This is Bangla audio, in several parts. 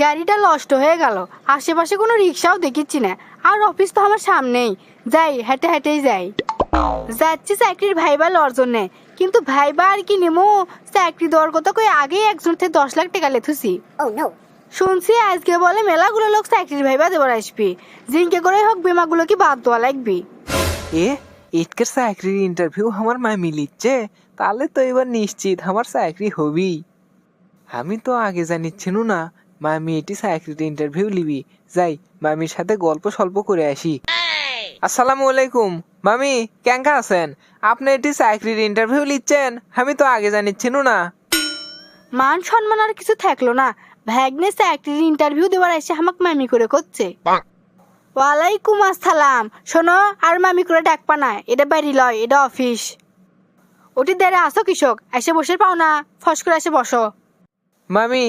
গাড়িটা নষ্ট হয়ে গেল, আশেপাশে কোনো রিক্সাও দেখিচ্ছি না, আর অফিস তো আমার সামনেই, যাই হেঁটে হেঁটেই যাই। যাচ্ছি চাকরির ভাইবা লওয়ার জন্যে, কিন্তু ভাইবা আর কি নেমো, চাকরি দেওয়ার কথা কই আগেই একজন থেকে 10 লাখ টাকা লেথুছি। শুনছি আজকে বলে মেলাগুলো লোক চাকরির ভাইবা দেবার আসবি, জিনকে করে হোক বিমাগুলো কি বাদ দেওয়া লাগবি। এ ইটকের চাকরির ইন্টারভিউ আমার মামি লিখছে, তাহলে তো এবার নিশ্চিত আমার চাকরি হবেই। আমি তো আগে জানিচ্ছিনু না মামি এটি চাকরির ইন্টারভিউ লিবি। যাই মামির সাথে গল্প সল্প করে আসি। আসসালামু আলাইকুম মামি, কেঙ্কা আছেন? আপনি এটি চাকরির ইন্টারভিউ লিচ্ছেন, আমি তো আগে জানিচ্ছিনু না। মান সম্মান আর কিছু থাকলো না, ভ্যাগনে চাকরির ইন্টারভিউ দেওয়ার এসে আমাকে মামি করে করছে। ওয়ালাইকুম আসসালাম। শোনো, আর মামি করে ডাকপা না, এটা বাড়ি লয়, এটা অফিস। ওটি দেরে আসো কৃষক, এসে বসে পাও না, ফস করে এসে বসো। মামি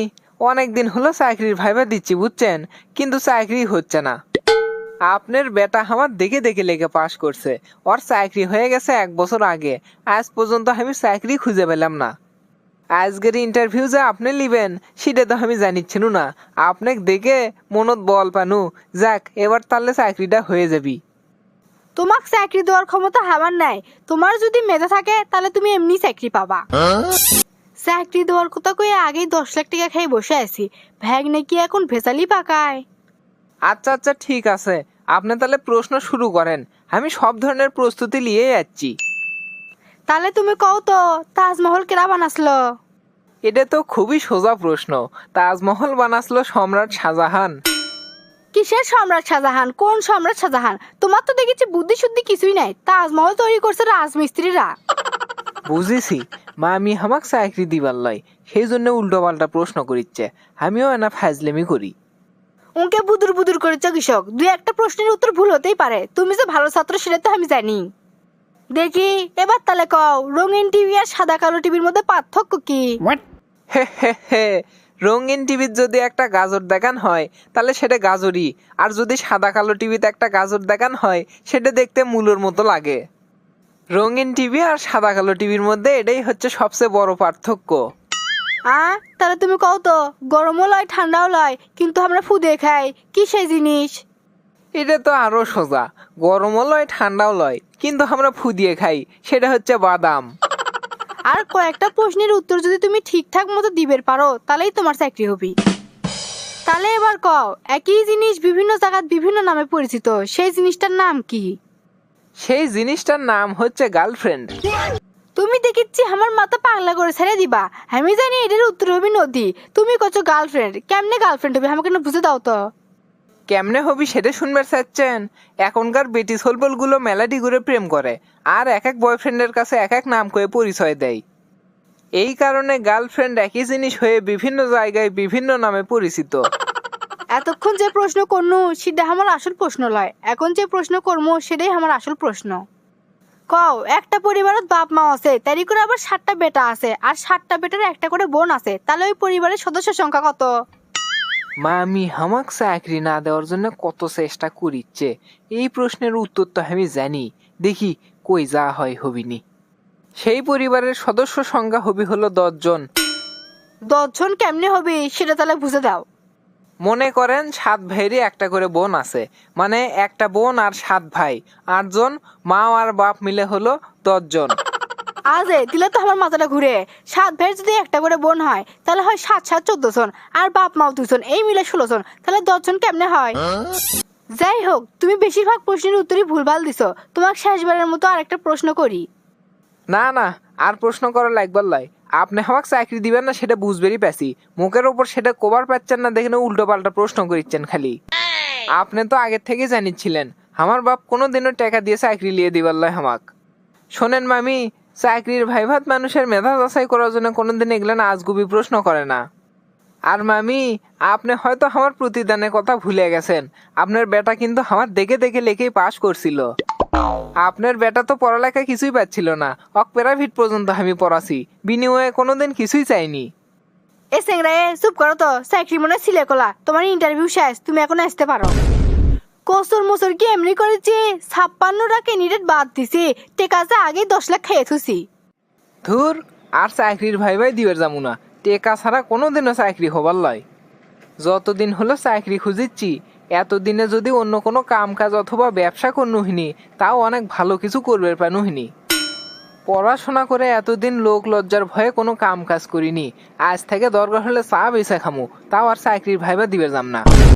অনেকদিন হলো চাকরির ভাইবা দিচ্ছি বুঝছেন, কিন্তু চাকরি হচ্ছে না। আপনার বেটা আমার দেখে দেখে লেগে পাশ করছে, ওর চাকরি হয়ে গেছে 1 বছর আগে, আজ পর্যন্ত আমি চাকরি খুঁজে পেলাম না। আজকের ইন্টারভিউ যে আপনি লিবেন সেটা তো আমি জানিচ্ছিনু না, আপনাকে দেখে মনত বল পানু। যাক এবার তাহলে চাকরিটা হয়ে যাবি। তোমাক চাকরি দেওয়ার ক্ষমতা আমার নাই, তোমার যদি মেধা থাকে তাহলে তুমি এমনি চাকরি পাবা। চাকরি দেওয়ার কথা কই আগেই 10 লাখ টাকা খাই বসে আছি, ভ্যাগ নাকি এখন ভেসালি পাকায়। আচ্ছা আচ্ছা ঠিক আছে, আপনি তাহলে প্রশ্ন শুরু করেন, আমি সব ধরনের প্রস্তুতি নিয়ে যাচ্ছি। তাহলে তুমি কও তো, তাজমহল কেরা বানাসলো? এটা তো খুবই সোজা প্রশ্ন, তাজমহল বানাসলো সম্রাট শাহজাহান। কিসের সম্রাট শাহজাহান? কোন সম্রাট শাহজাহান? তোমার তো দেখেছি বুদ্ধি শুদ্ধি কিছুই নাই, তাজমহল তৈরি করছে রাজমিস্ত্রিরা। বুঝেছি, মামি আমাকে চাকরি দিবার লয়, সেই জন্য উল্টো পাল্টা প্রশ্ন করিচ্ছে, আমিও এনা ফাজলেমি করি। উনকে বুদুর বুদুর করেছ কৃষক, দুই একটা প্রশ্নের উত্তর ভুল হতেই পারে, তুমি যে ভালো ছাত্র সেটা তো আমি জানি। দেখি এবার তাহলে কও, রঙিন টিভি আর সাদা কালো টিভির মধ্যে পার্থক্য কি? হে হে হে, রঙিন টিভির যদি একটা গাজর দেখান হয় তাহলে সেটা গাজরই, আর যদি সাদা কালো টিভিতে একটা গাজর দেখান হয় সেটা দেখতে মূলোর মতো লাগে। রঙিন টিভি আর সাদা কালো টিভির মধ্যে এটাই হচ্ছে সবচেয়ে বড় পার্থক্য। তাহলে তুমি কও তো, গরমও লয় ঠান্ডাও লয়, কিন্তু আমরা ফুদে খাই, কি সেই জিনিস? এটা তো আরো সোজা, গরমও লয় ঠান্ডাও লয়, কিন্তু আমরা ফুদিয়ে খাই, সেটা হচ্ছে বাদাম। আর কয়েকটা প্রশ্নের উত্তর যদি তুমি ঠিকঠাক মতো দিবের পারো তাহলেই তোমার চাকরি হবে। তাহলে এবার কও, একই জিনিস বিভিন্ন জায়গায় বিভিন্ন নামে পরিচিত, সেই জিনিসটার নাম কি? সেই জিনিসটার নাম হচ্ছে গার্লফ্রেন্ড। তুমি দেখিচ্ছি আমার মাথা পাগলা করে ছেড়ে দিবা, আমি জানি এটার উত্তর হবে নদী, তুমি কছো গার্লফ্রেন্ড, কেমনে গার্লফ্রেন্ড হবে আমাকে না বুঝে দাও তো। কেমনে হবি সেটা শুনবার চাচ্ছেন? এখনকার বেটি গুলো মেলাডি ঘুরে প্রেম করে, আর এক এক বয়ফ্রেন্ডের কাছে এক এক নাম করে পরিচয় দেয়। এই কারণে গার্লফ্রেন্ড একই জিনিস হয়ে বিভিন্ন জায়গায় বিভিন্ন নামে পরিচিত। এতক্ষণ যে প্রশ্ন করনু সেটা আমার আসল প্রশ্ন লয়, এখন যে প্রশ্ন করবো সেটাই আমার আসল প্রশ্ন। কও, একটা পরিবারের বাপ মা আছে, তারই করে আবার 7টা বেটা আছে, আর 7টা বেটার একটা করে বোন আছে, তাহলে ওই পরিবারের সদস্য সংখ্যা কত? মামি হামাক চাকরি না দেওয়ার জন্য কত চেষ্টা করিচ্ছে, এই প্রশ্নের উত্তর তো আমি জানি, দেখি কই যা হয় হবিনি। সেই পরিবারের সদস্য সংখ্যা হবি হলো 10 জন। 10 জন কেমনে হবে সেটা তাহলে বুঝে দাও। মনে করেন 7 ভাইয়েরই একটা করে বোন আছে, মানে একটা বোন আর 7 ভাই, 8 জন, মা আর বাপ মিলে হলো 10 জন। দিলে তো আমার মাথাটা ঘুরে, 7 ভাইয়ের যদি একটা করে বোন হয় তাহলে হয় 7 7 14 জন, আর বাপ মাও 2 জন, এই মিলে 16 জন, তাহলে 10 জন কেমনে হয়? যাই হোক, তুমি বেশিরভাগ প্রশ্নের উত্তরই ভুলভাল দিছো, তোমাকে শেষবারের মতো আরেকটা প্রশ্ন করি। না না, আর প্রশ্ন করা লাগবার লাই, আপনি আমাকে চাকরি দিবেন না সেটা বুঝবেরই পাচ্ছি, মুখের ওপর সেটা কবার পাচ্ছেন না দেখে উল্টো পাল্টা প্রশ্ন করিচ্ছেন খালি। আপনি তো আগের থেকে জানিচ্ছিলেন আমার বাপ কোনোদিনও টাকা দিয়ে চাকরি লিয়ে দিবার লয় হামাক। শোনেন মামি, চাকরির ভাইভাত মানুষের মেধা যাচাই করার জন্য কোনোদিন এগুলো না আজগুবি প্রশ্ন করে না। আর মামি, আপনি হয়তো আমার প্রতিদানের কথা ভুলে গেছেন, আপনার বেটা কিন্তু আমার দেখে দেখে লেখেই পাশ করছিল। আপনার বেটা তো পড়ালেখা কিছুই পাচ্ছিল না, প্রাইভেট পর্যন্ত আমি পড়াছি, বিনিময়ে কোনোদিন কিছুই চাইনি। এ সেংরা চুপ করো তো, চাকরি মনে ছিলে কোলা, তোমার ইন্টারভিউ শেষ, তুমি এখন আসতে পারো। কসুর মুসুর কি এমনি করেছি, 56টা ক্যান্ডিডেট বাদ দিছি, টেকাছে আগে 10 লাখ খেয়ে থুছি। ধুর, আর চাকরির ভাই দিবের যাবো না, টেকা ছাড়া কোনোদিনও চাকরি হবার লয়। যতদিন হলো চাকরি খুঁজিচ্ছি, এতদিনে যদি অন্য কোনো কাম কাজ অথবা ব্যবসা করনুহিনি, তাও অনেক ভালো কিছু করবে পানুহিনি। পড়াশোনা করে এতদিন লোক লজ্জার ভয়ে কোনো কাম কাজ করিনি। আজ থেকে দরকার হলে চা বেচা খামু, তাও আর চাকরির ভাইবা দিবে যাম না।